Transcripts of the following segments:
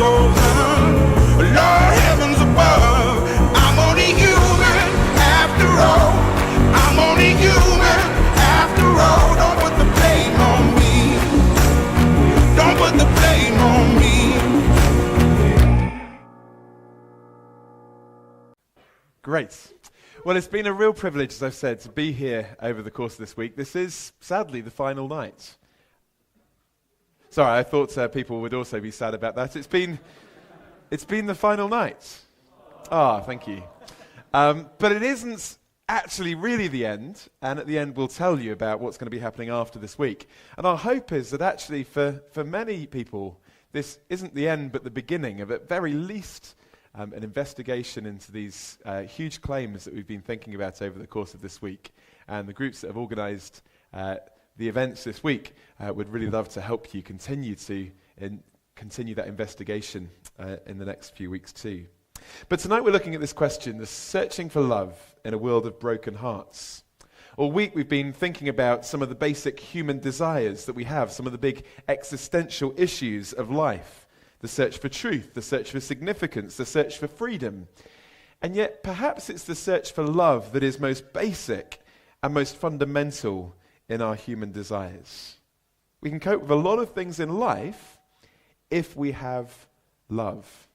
chosen. Lord, heavens above, I'm only human after all. I'm only human after all. Don't put the blame on me. Don't put the blame on me. Great. Well, it's been a real privilege, as I've said, to be here over the course of this week. This is, sadly, the final night. Sorry, I thought people would also be sad about that. It's been the final night. Thank you. But it isn't actually really the end, and at the end we'll tell you about what's going to be happening after this week. And our hope is that actually for many people, this isn't the end but the beginning of, at very least, an investigation into these huge claims that we've been thinking about over the course of this week. And the groups that have organised the events this week would really love to help you continue that investigation in the next few weeks too. But tonight we're looking at this question, the searching for love in a world of broken hearts. All week we've been thinking about some of the basic human desires that we have, some of the big existential issues of life. The search for truth, the search for significance, the search for freedom. And yet perhaps it's the search for love that is most basic and most fundamental in our human desires. We can cope with a lot of things in life if we have love.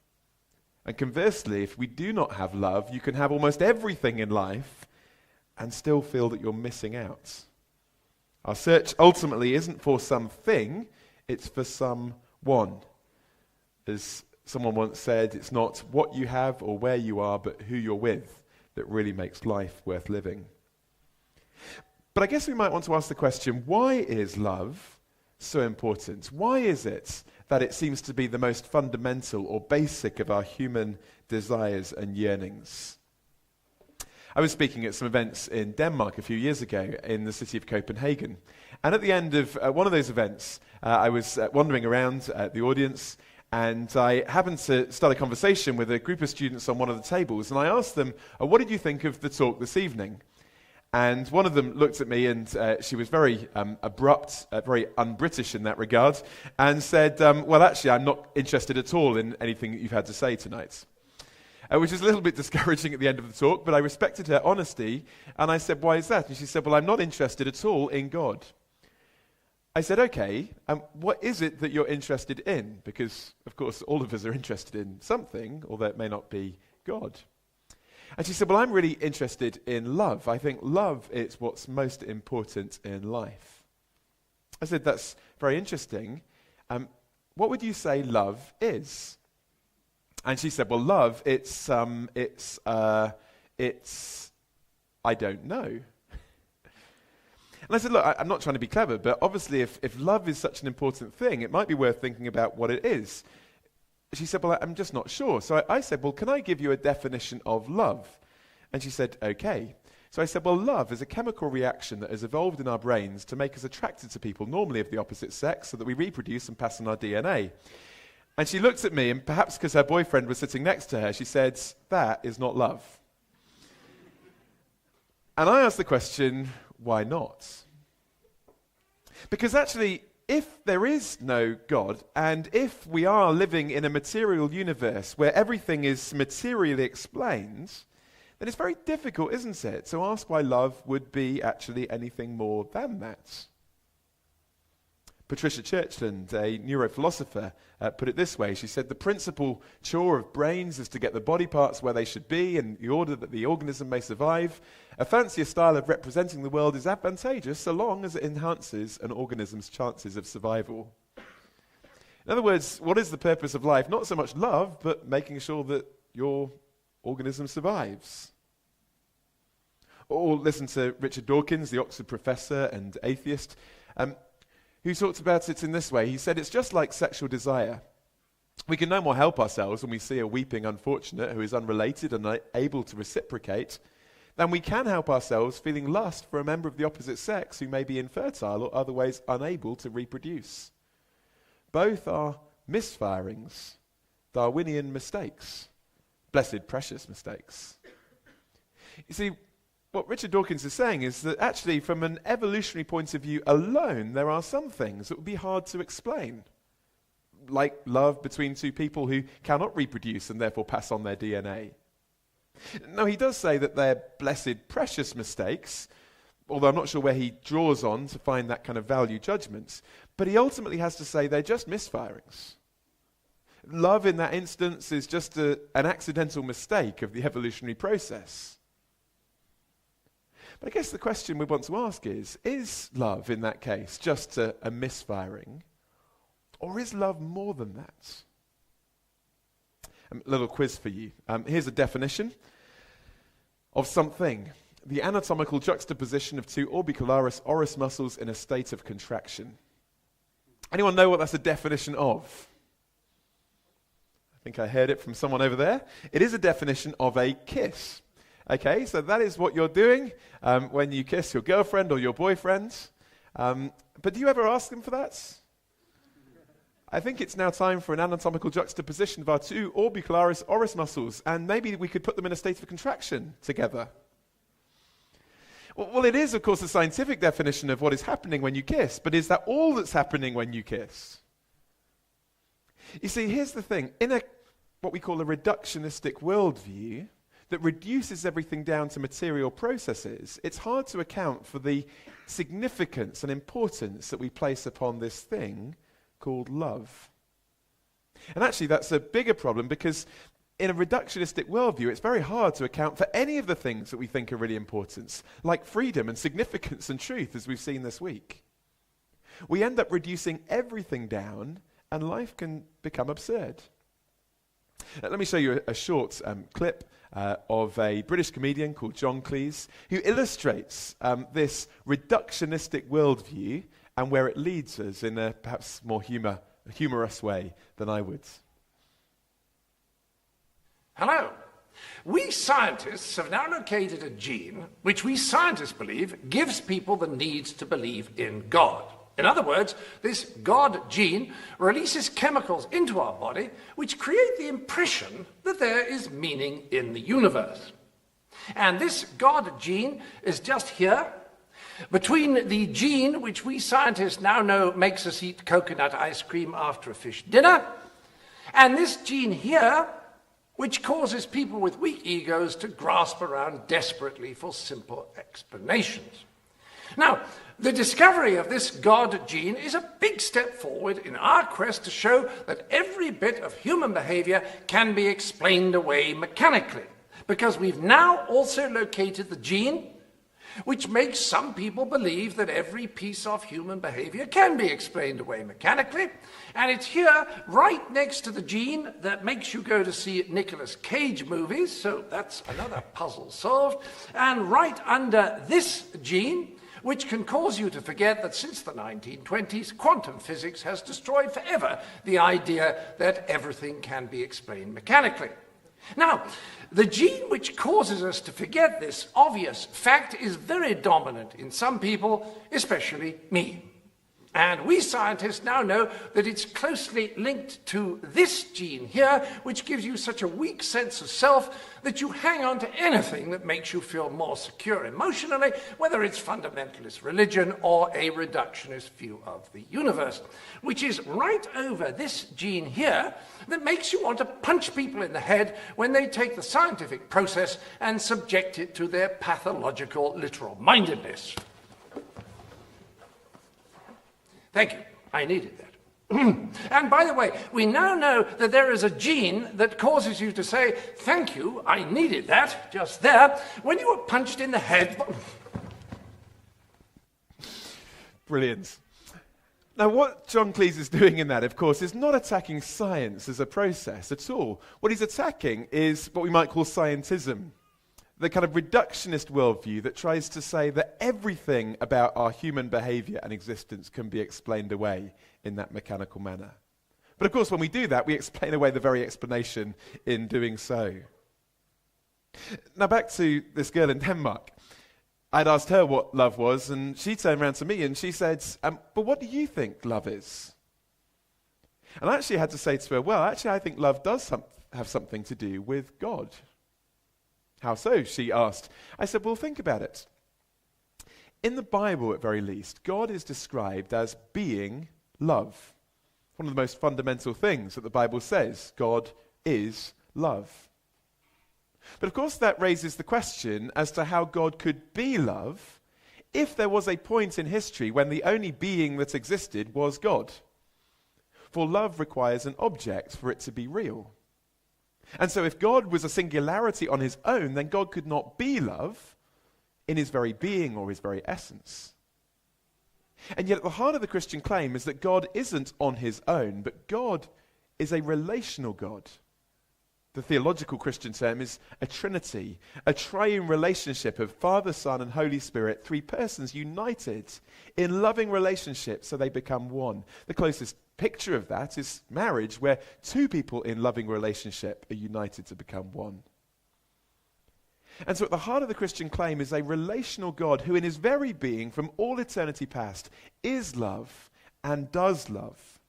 And conversely, if we do not have love, you can have almost everything in life and still feel that you're missing out. Our search ultimately isn't for something, it's for someone. As someone once said, it's not what you have or where you are, but who you're with that really makes life worth living. But I guess we might want to ask the question, why is love so important? Why is it that it seems to be the most fundamental or basic of our human desires and yearnings? I was speaking at some events in Denmark a few years ago in the city of Copenhagen. And at the end of one of those events, I was wandering around the audience, and I happened to start a conversation with a group of students on one of the tables, and I asked them, what did you think of the talk this evening? And one of them looked at me, and she was very abrupt, very un-British in that regard, and said, well, actually, I'm not interested at all in anything that you've had to say tonight. Which was a little bit discouraging at the end of the talk, but I respected her honesty, and I said, why is that? And she said, well, I'm not interested at all in God. I said, okay, what is it that you're interested in? Because, of course, all of us are interested in something, although it may not be God. And she said, well, I'm really interested in love. I think love is what's most important in life. I said, that's very interesting. What would you say love is? And she said, well, love, it's I don't know. And I said, look, I'm not trying to be clever, but obviously if love is such an important thing, it might be worth thinking about what it is. She said, well, I'm just not sure. So I said, well, can I give you a definition of love? And she said, okay. So I said, well, love is a chemical reaction that has evolved in our brains to make us attracted to people, normally of the opposite sex, so that we reproduce and pass on our DNA. And she looked at me, and perhaps because her boyfriend was sitting next to her, she said, that is not love. And I asked the question, why not? Because actually, if there is no God, and if we are living in a material universe where everything is materially explained, then it's very difficult, isn't it, to ask why love would be actually anything more than that. Patricia Churchland, a neurophilosopher, put it this way. She said, the principal chore of brains is to get the body parts where they should be in the order that the organism may survive. A fancier style of representing the world is advantageous so long as it enhances an organism's chances of survival. In other words, what is the purpose of life? Not so much love, but making sure that your organism survives. Or listen to Richard Dawkins, the Oxford professor and atheist, who talked about it in this way. He said, it's just like sexual desire. We can no more help ourselves when we see a weeping unfortunate who is unrelated and unable to reciprocate than we can help ourselves feeling lust for a member of the opposite sex who may be infertile or otherwise unable to reproduce. Both are misfirings, Darwinian mistakes, blessed precious mistakes. You see, what Richard Dawkins is saying is that actually from an evolutionary point of view alone, there are some things that would be hard to explain. like love between two people who cannot reproduce and therefore pass on their DNA. Now, he does say that they're blessed, precious mistakes, although I'm not sure where he draws on to find that kind of value judgment. But he ultimately has to say they're just misfirings. Love in that instance is just an accidental mistake of the evolutionary process. But I guess the question we want to ask is love in that case just a misfiring? Or is love more than that? A little quiz for you. Here's a definition of something. The anatomical juxtaposition of two orbicularis oris muscles in a state of contraction. Anyone know what that's a definition of? I think I heard it from someone over there. It is a definition of a kiss. Okay, so that is what you're doing when you kiss your girlfriend or your boyfriend. But do you ever ask them for that? I think it's now time for an anatomical juxtaposition of our two orbicularis oris muscles, and maybe we could put them in a state of contraction together. Well, it is, of course, a scientific definition of what is happening when you kiss, but is that all that's happening when you kiss? You see, here's the thing. In what we call a reductionistic worldview that reduces everything down to material processes, it's hard to account for the significance and importance that we place upon this thing called love. And actually, that's a bigger problem because in a reductionistic worldview, it's very hard to account for any of the things that we think are really important, like freedom and significance and truth, as we've seen this week. We end up reducing everything down, and life can become absurd. Let me show you a short clip of a British comedian called John Cleese, who illustrates this reductionistic worldview and where it leads us in a perhaps more humorous way than I would. Hello. We scientists have now located a gene which we scientists believe gives people the need to believe in God. In other words, this God gene releases chemicals into our body which create the impression that there is meaning in the universe. And this God gene is just here, between the gene which we scientists now know makes us eat coconut ice cream after a fish dinner, and this gene here, which causes people with weak egos to grasp around desperately for simple explanations. Now, the discovery of this God gene is a big step forward in our quest to show that every bit of human behavior can be explained away mechanically, because we've now also located the gene which makes some people believe that every piece of human behavior can be explained away mechanically, and it's here right next to the gene that makes you go to see Nicolas Cage movies, so that's another puzzle solved, and right under this gene, which can cause you to forget that since the 1920s, quantum physics has destroyed forever the idea that everything can be explained mechanically. Now, the gene which causes us to forget this obvious fact is very dominant in some people, especially me. And we scientists now know that it's closely linked to this gene here, which gives you such a weak sense of self that you hang on to anything that makes you feel more secure emotionally, whether it's fundamentalist religion or a reductionist view of the universe, which is right over this gene here that makes you want to punch people in the head when they take the scientific process and subject it to their pathological literal-mindedness. Thank you. I needed that. And by the way, we now know that there is a gene that causes you to say, thank you, I needed that, just there, when you were punched in the head. Brilliant. Now, what John Cleese is doing in that, of course, is not attacking science as a process at all. What he's attacking is what we might call scientism, the kind of reductionist worldview that tries to say that everything about our human behavior and existence can be explained away in that mechanical manner. But of course, when we do that, we explain away the very explanation in doing so. Now, back to this girl in Denmark. I'd asked her what love was, and she turned around to me and she said, but what do you think love is? And I actually had to say to her, well, actually, I think love does have something to do with God. How so? She asked. I said, well, think about it. In the Bible, at very least, God is described as being love. One of the most fundamental things that the Bible says. God is love. But of course that raises the question as to how God could be love if there was a point in history when the only being that existed was God. For love requires an object for it to be real. And so if God was a singularity on his own, then God could not be love in his very being or his very essence. And yet at the heart of the Christian claim is that God isn't on his own, but God is a relational God. The theological Christian term is a trinity, a triune relationship of Father, Son, and Holy Spirit, three persons united in loving relationship so they become one. The closest picture of that is marriage, where two people in loving relationship are united to become one. And so at the heart of the Christian claim is a relational God who in his very being from all eternity past is love and does love.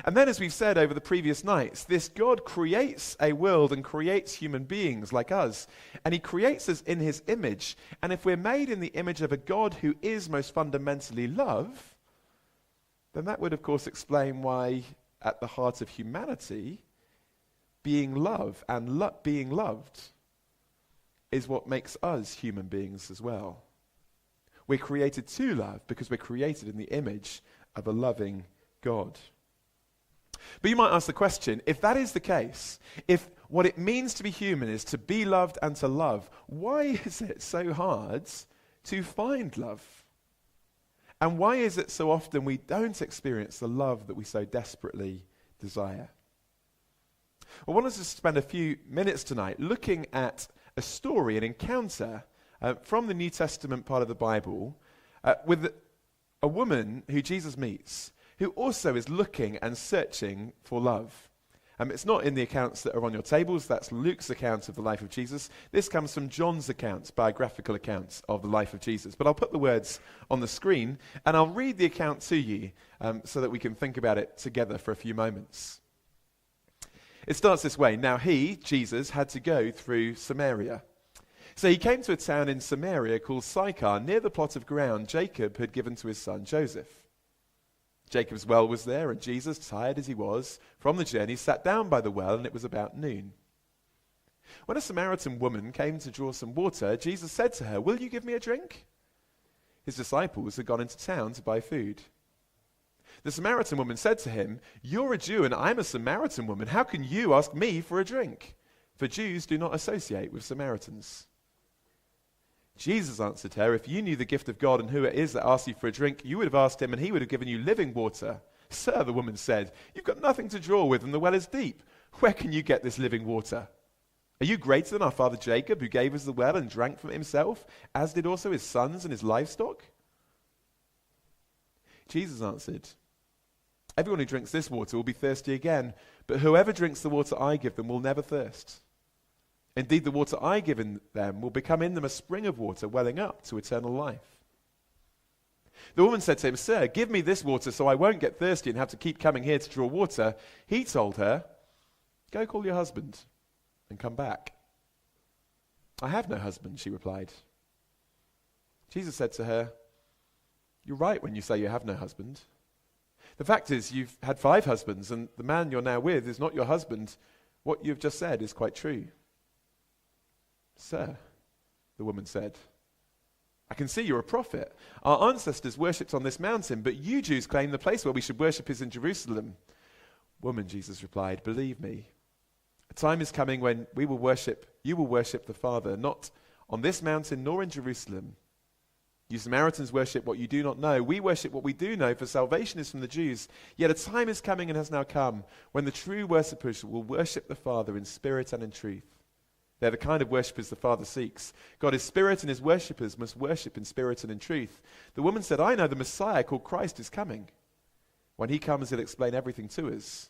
And then, as we've said over the previous nights, this God creates a world and creates human beings like us. And he creates us in his image. And if we're made in the image of a God who is most fundamentally love, then that would, of course, explain why at the heart of humanity, being love and being loved is what makes us human beings as well. We're created to love because we're created in the image of a loving God. But you might ask the question, if that is the case, if what it means to be human is to be loved and to love, why is it so hard to find love? And why is it so often we don't experience the love that we so desperately desire? I want us to spend a few minutes tonight looking at a story, an encounter from the New Testament part of the Bible with a woman who Jesus meets, who also is looking and searching for love. It's not in the accounts that are on your tables. That's Luke's account of the life of Jesus. This comes from John's accounts, biographical accounts of the life of Jesus. But I'll put the words on the screen, and I'll read the account to you so that we can think about it together for a few moments. It starts this way. Now he, Jesus, had to go through Samaria. So he came to a town in Samaria called Sychar, near the plot of ground Jacob had given to his son Joseph. Jacob's well was there, and Jesus, tired as he was from the journey, sat down by the well, and it was about noon. When a Samaritan woman came to draw some water, Jesus said to her, "Will you give me a drink?" His disciples had gone into town to buy food. The Samaritan woman said to him, "You're a Jew and I'm a Samaritan woman. How can you ask me for a drink?" For Jews do not associate with Samaritans. Jesus answered her, "If you knew the gift of God and who it is that asks you for a drink, you would have asked him and he would have given you living water." "Sir," the woman said, "you've got nothing to draw with and the well is deep. Where can you get this living water? Are you greater than our father Jacob, who gave us the well and drank from it himself, as did also his sons and his livestock?" Jesus answered, "Everyone who drinks this water will be thirsty again, but whoever drinks the water I give them will never thirst. Indeed, the water I give in them will become in them a spring of water welling up to eternal life." The woman said to him, "Sir, give me this water so I won't get thirsty and have to keep coming here to draw water." He told her, "Go call your husband and come back." "I have no husband," she replied. Jesus said to her, "You're right when you say you have no husband. The fact is, you've had 5 husbands, and the man you're now with is not your husband. What you've just said is quite true." "Sir," the woman said, "I can see you're a prophet. Our ancestors worshipped on this mountain, but you Jews claim the place where we should worship is in Jerusalem." "Woman," Jesus replied, "believe me, a time is coming when you will worship the Father, not on this mountain nor in Jerusalem. You Samaritans worship what you do not know. We worship what we do know, for salvation is from the Jews. Yet a time is coming and has now come when the true worshippers will worship the Father in spirit and in truth. They're the kind of worshippers the Father seeks. God is spirit, and his worshippers must worship in spirit and in truth." The woman said, "I know the Messiah called Christ is coming. When he comes, he'll explain everything to us."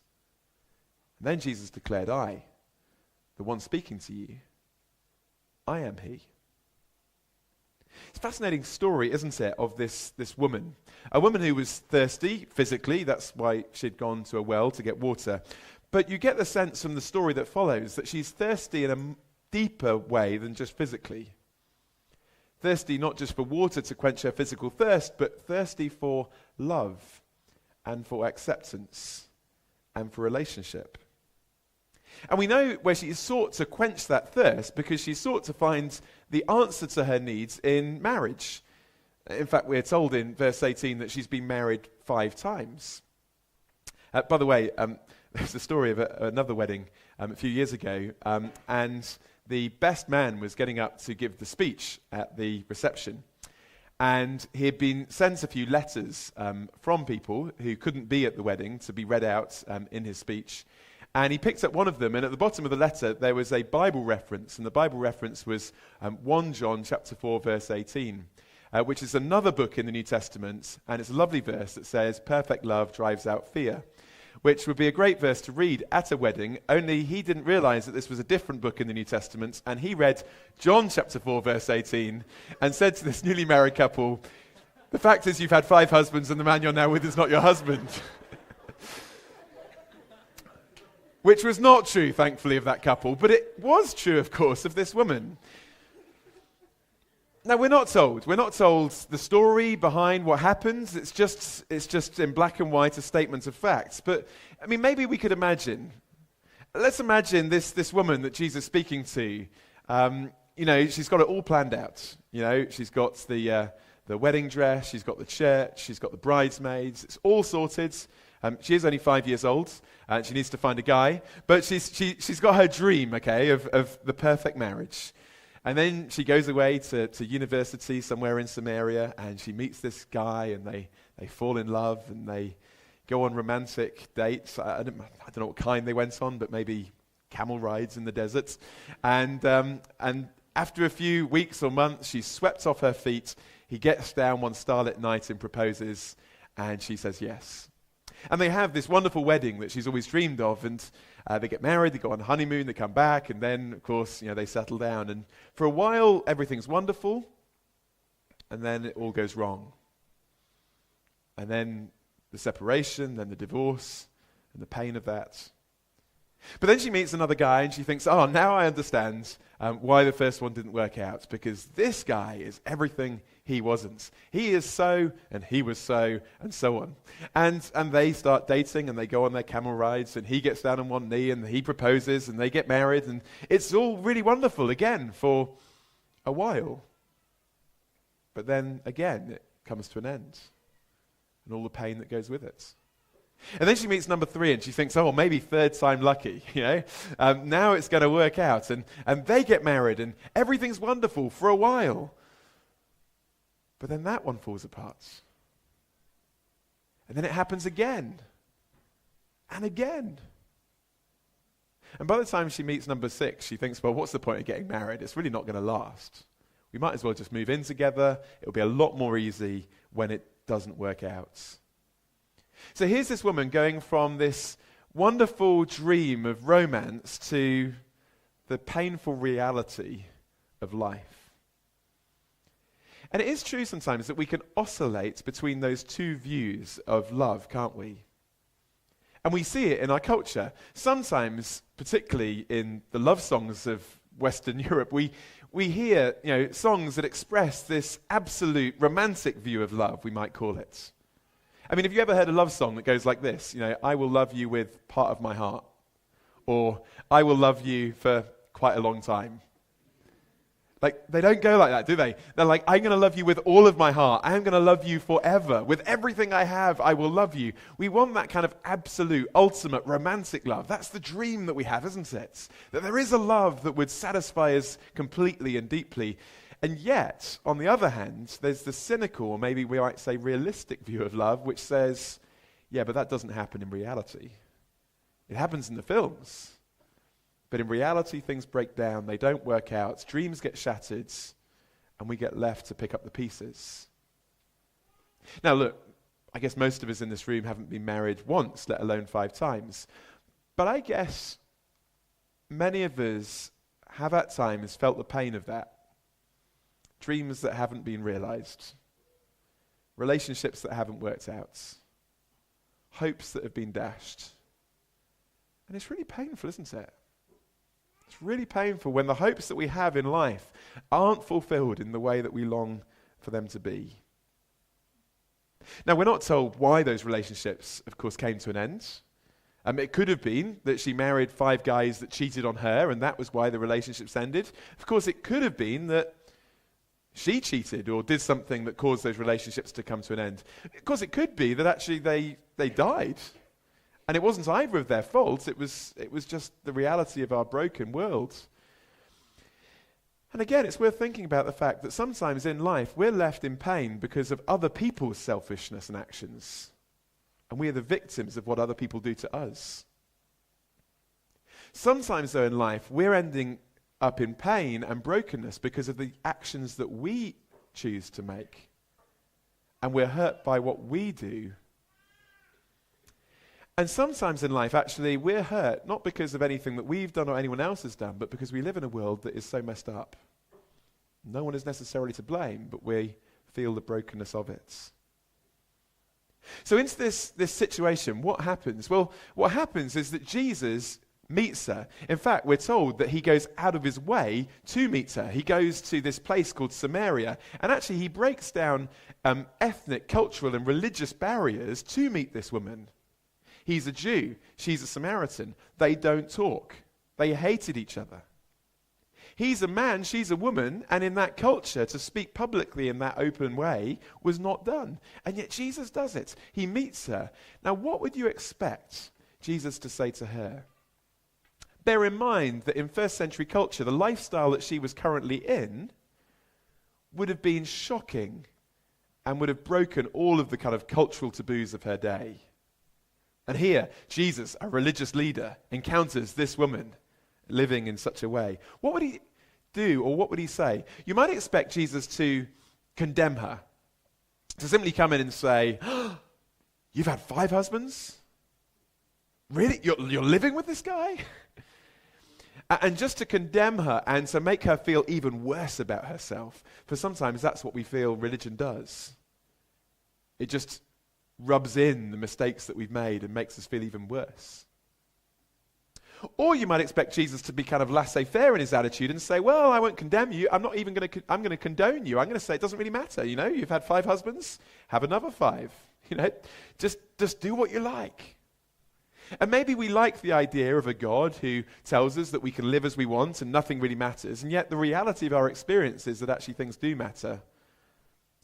And then Jesus declared, "I, the one speaking to you, I am he." It's a fascinating story, isn't it, of this woman. A woman who was thirsty physically. That's why she'd gone to a well to get water. But you get the sense from the story that follows that she's thirsty in a deeper way than just physically. Thirsty not just for water to quench her physical thirst, but thirsty for love and for acceptance and for relationship. And we know where she sought to quench that thirst because she sought to find the answer to her needs in marriage. In fact, we're told in verse 18 that she's been married 5 times. By the way, there's a story of another wedding a few years ago, and the best man was getting up to give the speech at the reception. And he had been sent a few letters from people who couldn't be at the wedding to be read out in his speech. And he picked up one of them, and at the bottom of the letter there was a Bible reference, and the Bible reference was 1 John chapter 4, verse 18, which is another book in the New Testament, and it's a lovely verse that says, "Perfect love drives out fear," which would be a great verse to read at a wedding, only he didn't realize that this was a different book in the New Testament, and he read John chapter 4, verse 18, and said to this newly married couple, "The fact is you've had 5 husbands, and the man you're now with is not your husband." Which was not true, thankfully, of that couple, but it was true, of course, of this woman. Now, we're not told the story behind what happens. It's just in black and white a statement of facts. But, I mean, maybe we could imagine. Let's imagine this woman that Jesus is speaking to. She's got it all planned out. She's got the wedding dress, she's got the church, she's got the bridesmaids. It's all sorted. She is only 5 years old, and she needs to find a guy. But she's got her dream, okay, of the perfect marriage. And then she goes away to university somewhere in Samaria, and she meets this guy, and they fall in love, and they go on romantic dates. I don't know what kind they went on, but maybe camel rides in the desert. And after a few weeks or months, she's swept off her feet. He gets down one starlit night and proposes, and she says yes. And they have this wonderful wedding that she's always dreamed of, and they get married, they go on honeymoon, they come back, and then, of course, they settle down. And for a while, everything's wonderful, and then it all goes wrong. And then the separation, then the divorce, and the pain of that. But then she meets another guy, and she thinks, oh, now I understand why the first one didn't work out, because this guy is everything he wasn't. He is so, and he was so, and so on. And they start dating, and they go on their camel rides, and he gets down on one knee, and he proposes, and they get married, and it's all really wonderful again for a while. But then again, it comes to an end, and all the pain that goes with it. And then she meets number 3, and she thinks, oh, well, maybe third time lucky, now it's going to work out. And they get married, and everything's wonderful for a while. But then that one falls apart. And then it happens again. And again. And by the time she meets number 6, she thinks, well, what's the point of getting married? It's really not going to last. We might as well just move in together. It'll be a lot more easy when it doesn't work out. So here's this woman going from this wonderful dream of romance to the painful reality of life. And it is true sometimes that we can oscillate between those two views of love, can't we? And we see it in our culture. Sometimes, particularly in the love songs of Western Europe, we hear songs that express this absolute romantic view of love, we might call it. I mean, have you ever heard a love song that goes like this? I will love you with part of my heart. Or, I will love you for quite a long time. Like, they don't go like that, do they? They're like, I'm going to love you with all of my heart. I am going to love you forever. With everything I have, I will love you. We want that kind of absolute, ultimate, romantic love. That's the dream that we have, isn't it? That there is a love that would satisfy us completely and deeply. And yet, on the other hand, there's the cynical, or maybe we might say realistic view of love, which says, yeah, but that doesn't happen in reality. It happens in the films. But in reality, things break down, they don't work out, dreams get shattered, and we get left to pick up the pieces. Now look, I guess most of us in this room haven't been married once, let alone 5 times. But I guess many of us have at times felt the pain of that. Dreams that haven't been realized, relationships that haven't worked out, hopes that have been dashed. And it's really painful, isn't it? It's really painful when the hopes that we have in life aren't fulfilled in the way that we long for them to be. Now, we're not told why those relationships, of course, came to an end. It could have been that she married 5 guys that cheated on her, and that was why the relationships ended. Of course, it could have been that she cheated or did something that caused those relationships to come to an end. Of course, it could be that actually they died. And it wasn't either of their faults. It was just the reality of our broken world. And again, it's worth thinking about the fact that sometimes in life we're left in pain because of other people's selfishness and actions. And we are the victims of what other people do to us. Sometimes, though, in life, we're ending up in pain and brokenness because of the actions that we choose to make. And we're hurt by what we do. And sometimes in life, actually, we're hurt not because of anything that we've done or anyone else has done, but because we live in a world that is so messed up. No one is necessarily to blame, but we feel the brokenness of it. So into this situation, what happens? Well, what happens is that Jesus meets her. In fact, we're told that he goes out of his way to meet her. He goes to this place called Samaria, and actually he breaks down ethnic, cultural, and religious barriers to meet this woman. He's a Jew. She's a Samaritan. They don't talk. They hated each other. He's a man, she's a woman, and in that culture, to speak publicly in that open way was not done. And yet Jesus does it. He meets her. Now, what would you expect Jesus to say to her? Bear in mind that in first century culture, the lifestyle that she was currently in would have been shocking and would have broken all of the kind of cultural taboos of her day. And here, Jesus, a religious leader, encounters this woman living in such a way. What would he do, or what would he say? You might expect Jesus to condemn her, to simply come in and say, oh, you've had 5 husbands? Really? You're living with this guy? And just to condemn her and to make her feel even worse about herself. For sometimes that's what we feel religion does. It just rubs in the mistakes that we've made and makes us feel even worse. Or you might expect Jesus to be kind of laissez-faire in his attitude and say, well, I won't condemn you. I'm going to condone you. I'm going to say it doesn't really matter. You've had 5 husbands, have another 5. Just do what you like. And maybe we like the idea of a God who tells us that we can live as we want and nothing really matters. And yet the reality of our experience is that actually things do matter.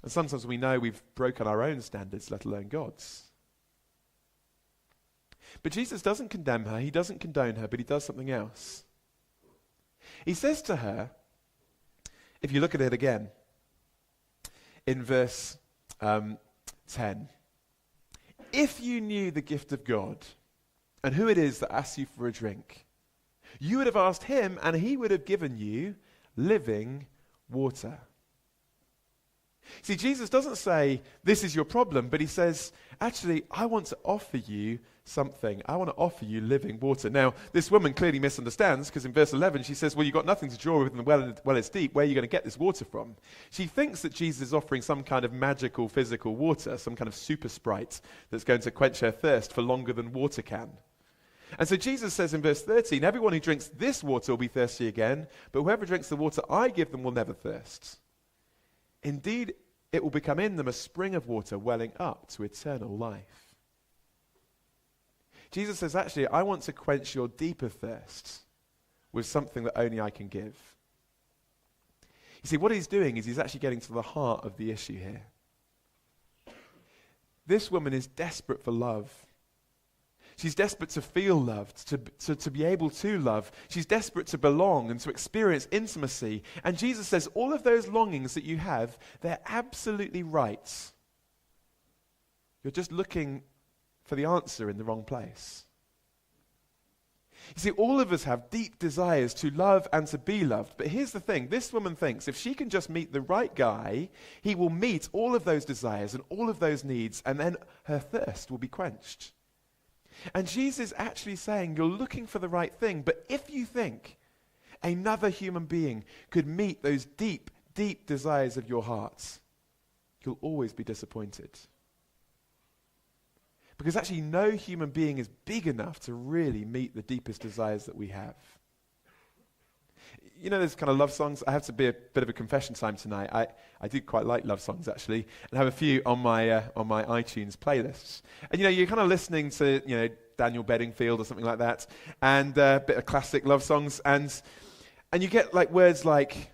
And sometimes we know we've broken our own standards, let alone God's. But Jesus doesn't condemn her, he doesn't condone her, but he does something else. He says to her, if you look at it again, in verse 10, if you knew the gift of God and who it is that asks you for a drink, you would have asked him and he would have given you living water. See, Jesus doesn't say, this is your problem, but he says, actually, I want to offer you something. I want to offer you living water. Now, this woman clearly misunderstands, because in verse 11 she says, well, you've got nothing to draw with and the well is deep. Where are you going to get this water from? She thinks that Jesus is offering some kind of magical physical water, some kind of super Sprite that's going to quench her thirst for longer than water can. And so Jesus says in verse 13, everyone who drinks this water will be thirsty again, but whoever drinks the water I give them will never thirst. Indeed, it will become in them a spring of water welling up to eternal life. Jesus says, actually, I want to quench your deeper thirst with something that only I can give. You see, what he's doing is he's actually getting to the heart of the issue here. This woman is desperate for love. She's desperate to feel loved, to be able to love. She's desperate to belong and to experience intimacy. And Jesus says, all of those longings that you have, they're absolutely right. You're just looking for the answer in the wrong place. You see, all of us have deep desires to love and to be loved. But here's the thing. This woman thinks if she can just meet the right guy, he will meet all of those desires and all of those needs, and then her thirst will be quenched. And Jesus is actually saying, you're looking for the right thing, but if you think another human being could meet those deep, deep desires of your hearts, you'll always be disappointed. Because actually no human being is big enough to really meet the deepest desires that we have. You know, there's kind of love songs. I have to be a bit of a confession time tonight. I do quite like love songs, actually, and have a few on my iTunes playlists. And, you know, you're kind of listening to, you know, Daniel Bedingfield or something like that, and a bit of classic love songs, and you get, like, words like,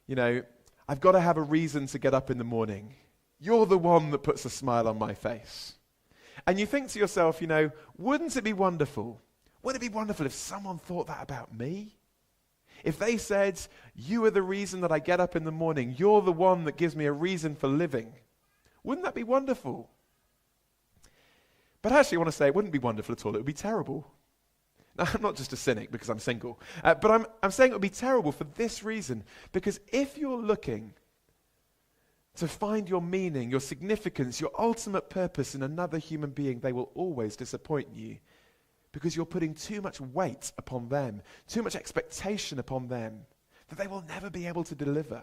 you know, I've got to have a reason to get up in the morning. You're the one that puts a smile on my face. And you think to yourself, you know, wouldn't it be wonderful? Wouldn't it be wonderful if someone thought that about me? If they said, you are the reason that I get up in the morning, you're the one that gives me a reason for living, wouldn't that be wonderful? But actually I want to say it wouldn't be wonderful at all, it would be terrible. Now, I'm not just a cynic because I'm single, but I'm saying it would be terrible for this reason, because if you're looking to find your meaning, your significance, your ultimate purpose in another human being, they will always disappoint you. Because you're putting too much weight upon them, too much expectation upon them, that they will never be able to deliver.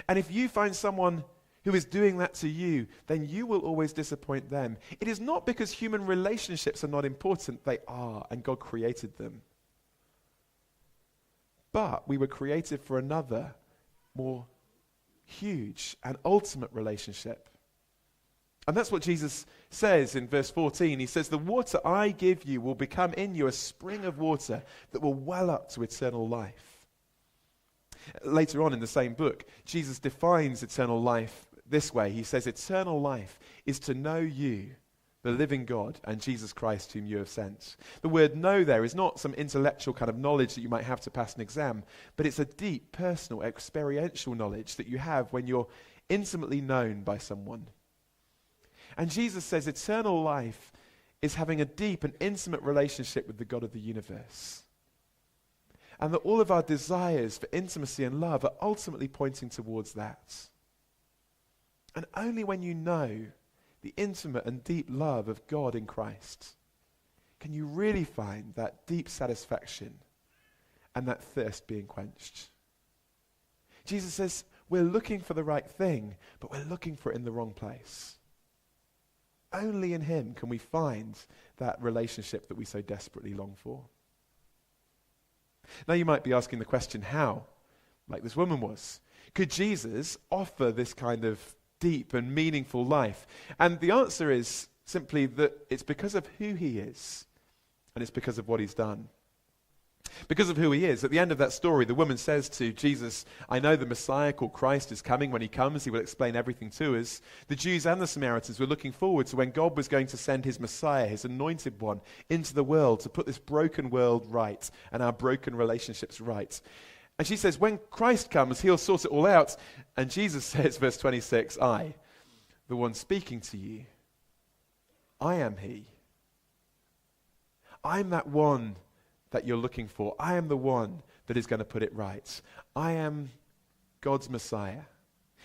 And if you find someone who is doing that to you, then you will always disappoint them. It is not because human relationships are not important, they are, and God created them. But we were created for another, more huge and ultimate relationship. And that's what Jesus says in verse 14. He says, the water I give you will become in you a spring of water that will well up to eternal life. Later on in the same book, Jesus defines eternal life this way. He says, eternal life is to know you, the living God, and Jesus Christ whom you have sent. The word know there is not some intellectual kind of knowledge that you might have to pass an exam, but it's a deep, personal, experiential knowledge that you have when you're intimately known by someone. And Jesus says eternal life is having a deep and intimate relationship with the God of the universe. And that all of our desires for intimacy and love are ultimately pointing towards that. And only when you know the intimate and deep love of God in Christ can you really find that deep satisfaction and that thirst being quenched. Jesus says we're looking for the right thing, but we're looking for it in the wrong place. Only in him can we find that relationship that we so desperately long for. Now you might be asking the question, how? Like this woman was. Could Jesus offer this kind of deep and meaningful life? And the answer is simply that it's because of who he is, and it's because of what he's done. Because of who he is. At the end of that story, the woman says to Jesus, I know the Messiah called Christ is coming. When he comes, he will explain everything to us. The Jews and the Samaritans were looking forward to when God was going to send his Messiah, his anointed one, into the world to put this broken world right and our broken relationships right. And she says, when Christ comes, he'll sort it all out. And Jesus says, verse 26, I, the one speaking to you, I am he. I'm that one that you're looking for. I am the one that is going to put it right. I am God's Messiah.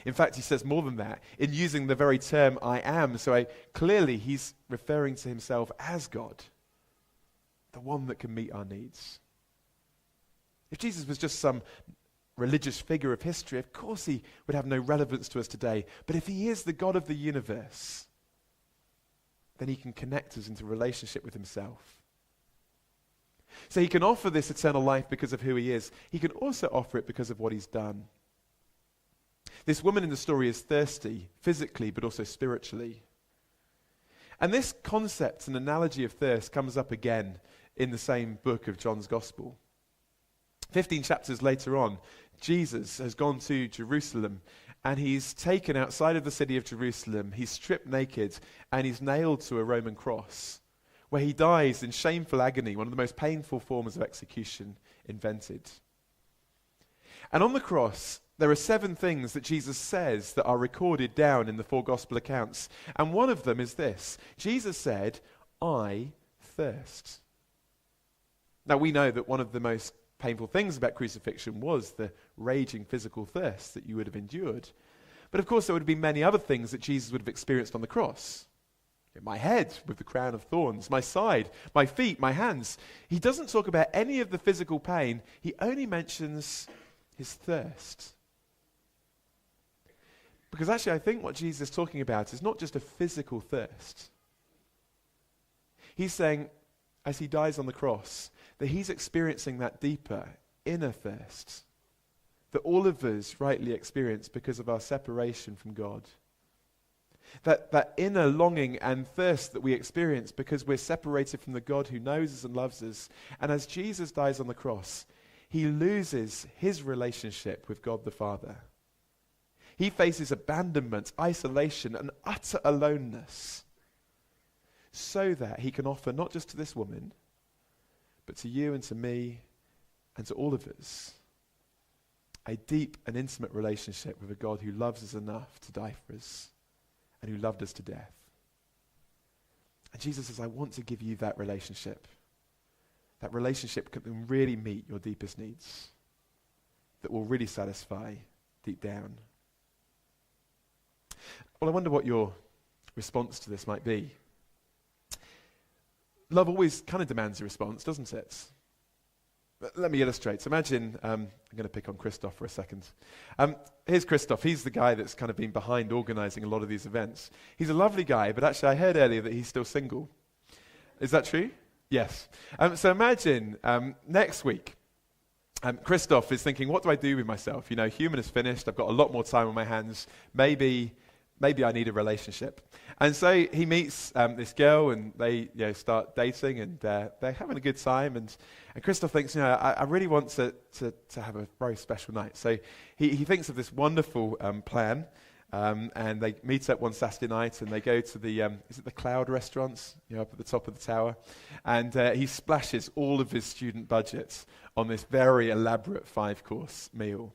In fact, he says more than that in using the very term I am. So clearly he's referring to himself as God, the one that can meet our needs. If Jesus was just some religious figure of history, of course he would have no relevance to us today. But if he is the God of the universe, then he can connect us into relationship with himself. So he can offer this eternal life because of who he is. He can also offer it because of what he's done. This woman in the story is thirsty, physically, but also spiritually. And this concept and analogy of thirst comes up again in the same book of John's Gospel. 15 chapters later on, Jesus has gone to Jerusalem, and he's taken outside of the city of Jerusalem. He's stripped naked, and he's nailed to a Roman cross, where he dies in shameful agony, one of the most painful forms of execution invented. And on the cross, there are 7 things that Jesus says that are recorded down in the 4 gospel accounts. And one of them is this. Jesus said, I thirst. Now we know that one of the most painful things about crucifixion was the raging physical thirst that you would have endured. But of course there would have been many other things that Jesus would have experienced on the cross. My head with the crown of thorns, my side, my feet, my hands. He doesn't talk about any of the physical pain. He only mentions his thirst. Because actually I think what Jesus is talking about is not just a physical thirst. He's saying, as he dies on the cross, that he's experiencing that deeper inner thirst that all of us rightly experience because of our separation from God. That inner longing and thirst that we experience because we're separated from the God who knows us and loves us. And as Jesus dies on the cross, he loses his relationship with God the Father. He faces abandonment, isolation, and utter aloneness so that he can offer not just to this woman, but to you and to me and to all of us a deep and intimate relationship with a God who loves us enough to die for us and who loved us to death. And Jesus says, I want to give you that relationship. That relationship can really meet your deepest needs, that will really satisfy deep down. Well, I wonder what your response to this might be. Love always kind of demands a response, doesn't it? But let me illustrate. So imagine, I'm going to pick on Christoph for a second. Here's Christoph. He's the guy that's kind of been behind organising a lot of these events. He's a lovely guy, but actually I heard earlier that he's still single. Is that true? Yes. So imagine next week, Christoph is thinking, what do I do with myself? You know, human is finished. I've got a lot more time on my hands. Maybe I need a relationship. And so he meets this girl, and they start dating, and they're having a good time. And Christoph thinks, I really want to have a very special night. So he thinks of this wonderful plan, and they meet up one Saturday night, and they go to the, is it the Cloud restaurants, up at the top of the tower? And he splashes all of his student budget on this very elaborate 5-course meal.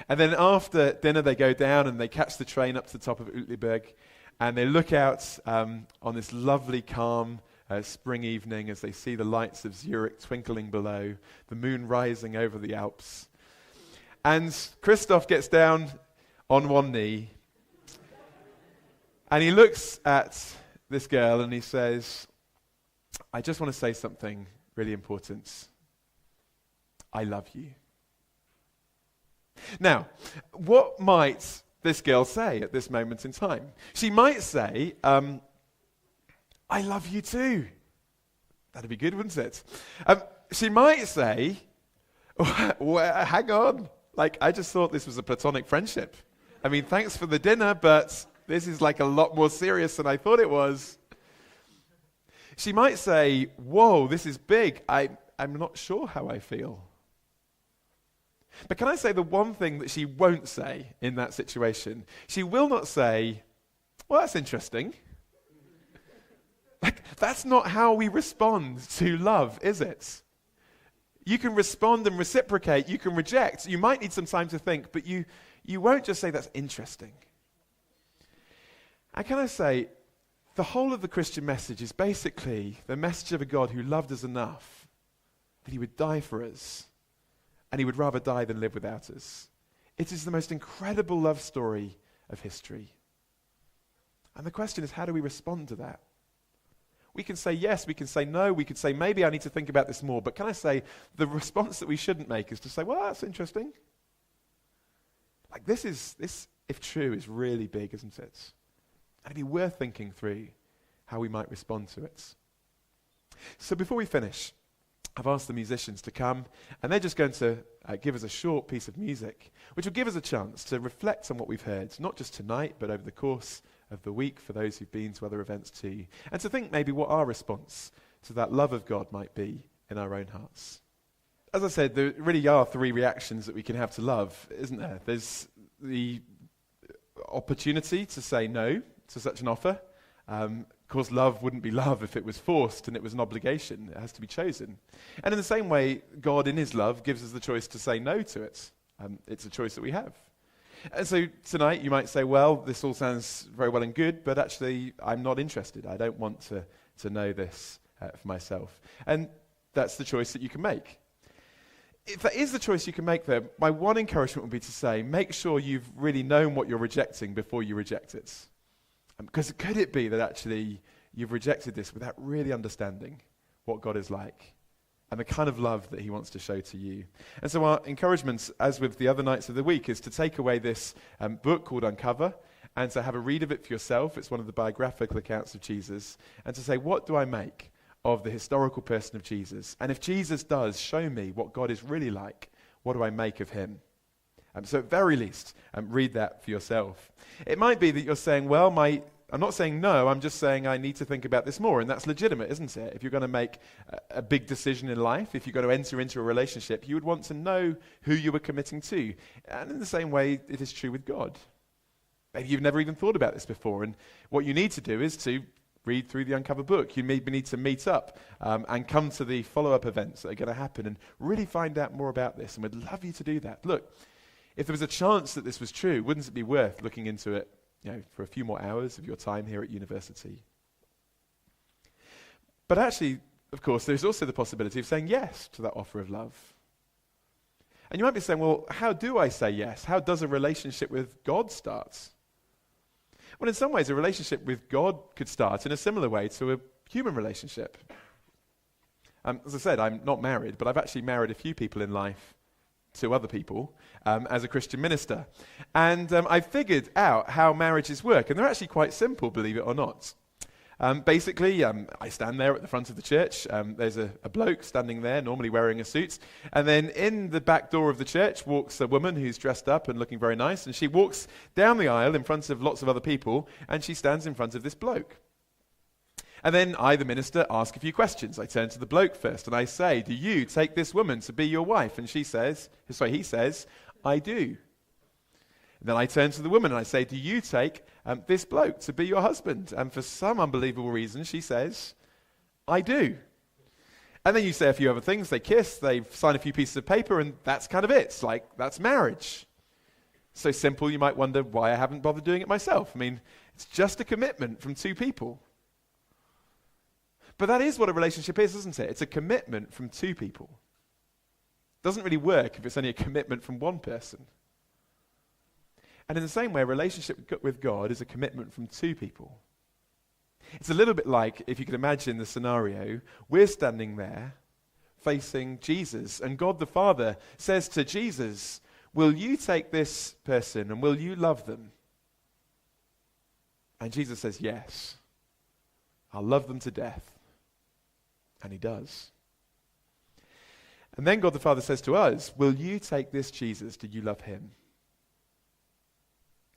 And then after dinner, they go down and they catch the train up to the top of Uetliberg, and they look out on this lovely, calm spring evening as they see the lights of Zurich twinkling below, the moon rising over the Alps. And Christoph gets down on one knee, and he looks at this girl and he says, I just want to say something really important. I love you. Now, what might this girl say at this moment in time? She might say, I love you too. That'd be good, wouldn't it? She might say, well, hang on. I just thought this was a platonic friendship. I mean, thanks for the dinner, but this is a lot more serious than I thought it was. She might say, whoa, this is big. I'm not sure how I feel. But can I say the one thing that she won't say in that situation? She will not say, well, that's interesting. That's not how we respond to love, is it? You can respond and reciprocate. You can reject. You might need some time to think, but you won't just say that's interesting. And can I say, the whole of the Christian message is basically the message of a God who loved us enough that he would die for us, and he would rather die than live without us. It is the most incredible love story of history. And the question is, how do we respond to that? We can say yes, we can say no, we can say maybe I need to think about this more, but can I say the response that we shouldn't make is to say, well, that's interesting. This, if true, is really big, isn't it? And it'd be worth thinking through how we might respond to it. So before we finish, I've asked the musicians to come, and they're just going to give us a short piece of music, which will give us a chance to reflect on what we've heard, not just tonight, but over the course of the week for those who've been to other events too, and to think maybe what our response to that love of God might be in our own hearts. As I said, there really are 3 reactions that we can have to love, isn't there? There's the opportunity to say no to such an offer. Of course, love wouldn't be love if it was forced and it was an obligation. It has to be chosen. And in the same way, God in his love gives us the choice to say no to it. It's a choice that we have. And so tonight you might say, well, this all sounds very well and good, but actually I'm not interested. I don't want to know this for myself. And that's the choice that you can make. If that is the choice you can make, though, my one encouragement would be to say, make sure you've really known what you're rejecting before you reject it. Because could it be that actually you've rejected this without really understanding what God is like and the kind of love that he wants to show to you? And so our encouragement, as with the other nights of the week, is to take away this book called Uncover and to have a read of it for yourself. It's one of the biographical accounts of Jesus. And to say, what do I make of the historical person of Jesus? And if Jesus does show me what God is really like, What do I make of him? So at very least, read that for yourself. It might be that you're saying, well, I'm not saying no, I'm just saying I need to think about this more, and that's legitimate, isn't it? If you're going to make a big decision in life, if you're going to enter into a relationship, you would want to know who you were committing to. And in the same way, it is true with God. Maybe you've never even thought about this before, and what you need to do is to read through the Uncover book. You maybe need to meet up and come to the follow-up events that are going to happen and really find out more about this, and we'd love you to do that. Look, if there was a chance that this was true, wouldn't it be worth looking into it, for a few more hours of your time here at university? But actually, of course, there's also the possibility of saying yes to that offer of love. And you might be saying, well, how do I say yes? How does a relationship with God start? Well, in some ways, a relationship with God could start in a similar way to a human relationship. As I said, I'm not married, but I've actually married a few people in life to other people as a Christian minister. And I figured out how marriages work, and they're actually quite simple, believe it or not. Basically, I stand there at the front of the church. There's a bloke standing there, normally wearing a suit. And then in the back door of the church walks a woman who's dressed up and looking very nice. And she walks down the aisle in front of lots of other people, and she stands in front of this bloke. And then I, the minister, ask a few questions. I turn to the bloke first, and I say, do you take this woman to be your wife? And he says, I do. And then I turn to the woman, and I say, do you take this bloke to be your husband? And for some unbelievable reason, she says, I do. And then you say a few other things. They kiss, they sign a few pieces of paper, and that's kind of it. It's like, that's marriage. So simple, you might wonder why I haven't bothered doing it myself. I mean, it's just a commitment from two people. But that is what a relationship is, isn't it? It's a commitment from two people. It doesn't really work if it's only a commitment from one person. And in the same way, a relationship with God is a commitment from two people. It's a little bit like, if you could imagine the scenario, we're standing there facing Jesus, and God the Father says to Jesus, will you take this person and will you love them? And Jesus says, yes, I'll love them to death. And he does. And then God the Father says to us, will you take this Jesus? Do you love him?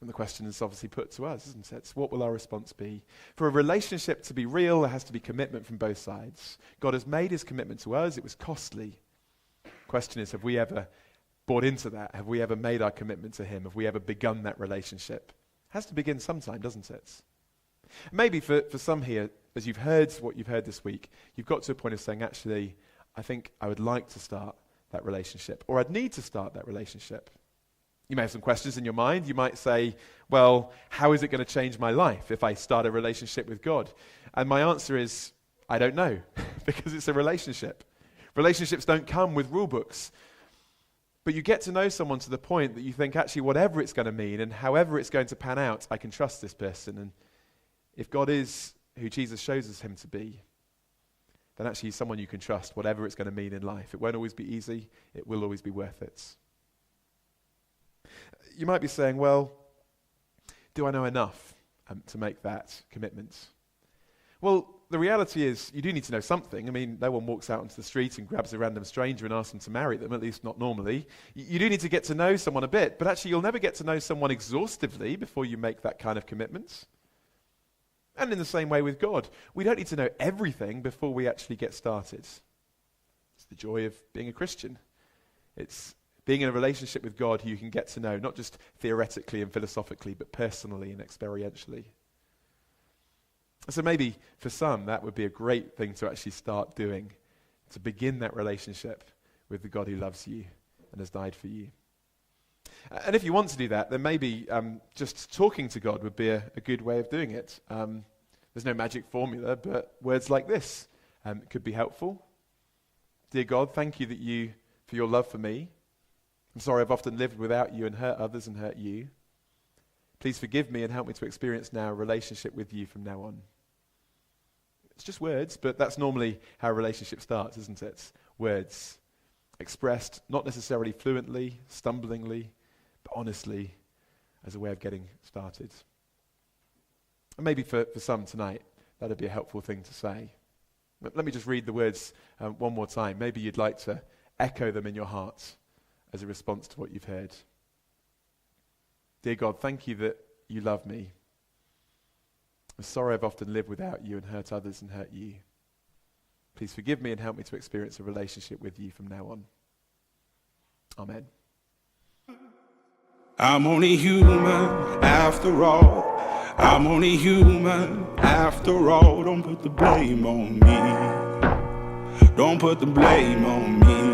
And the question is obviously put to us, isn't it? What will our response be? For a relationship to be real, there has to be commitment from both sides. God has made his commitment to us. It was costly. The question is, have we ever bought into that? Have we ever made our commitment to him? Have we ever begun that relationship? It has to begin sometime, doesn't it? Maybe for some here, as you've heard what you've heard this week, you've got to a point of saying, actually, I think I would like to start that relationship, or I'd need to start that relationship. You may have some questions in your mind. You might say, well, how is it going to change my life if I start a relationship with God? And my answer is, I don't know, because it's a relationship. Relationships don't come with rule books. But you get to know someone to the point that you think, actually, whatever it's going to mean and however it's going to pan out, I can trust this person. And if God is who Jesus shows us him to be, then actually he's someone you can trust, whatever it's going to mean in life. It won't always be easy. It will always be worth it. You might be saying, well, do I know enough to make that commitment? Well, the reality is you do need to know something. I mean, no one walks out onto the street and grabs a random stranger and asks them to marry them, at least not normally. You do need to get to know someone a bit, but actually you'll never get to know someone exhaustively before you make that kind of commitment. And in the same way with God, we don't need to know everything before we actually get started. It's the joy of being a Christian. It's being in a relationship with God who you can get to know, not just theoretically and philosophically, but personally and experientially. So maybe for some, that would be a great thing to actually start doing, to begin that relationship with the God who loves you and has died for you. And if you want to do that, then maybe just talking to God would be a good way of doing it. There's no magic formula, but words like this could be helpful. Dear God, thank you for your love for me. I'm sorry I've often lived without you and hurt others and hurt you. Please forgive me and help me to experience now a relationship with you from now on. It's just words, but that's normally how a relationship starts, isn't it? Words expressed not necessarily fluently, stumblingly, but honestly as a way of getting started. And maybe for some tonight, that would be a helpful thing to say. Let me just read the words one more time. Maybe you'd like to echo them in your heart as a response to what you've heard. Dear God, thank you that you love me. I'm sorry I've often lived without you and hurt others and hurt you. Please forgive me and help me to experience a relationship with you from now on. Amen. I'm only human after all. I'm only human after all. Don't put the blame on me. Don't put the blame on me.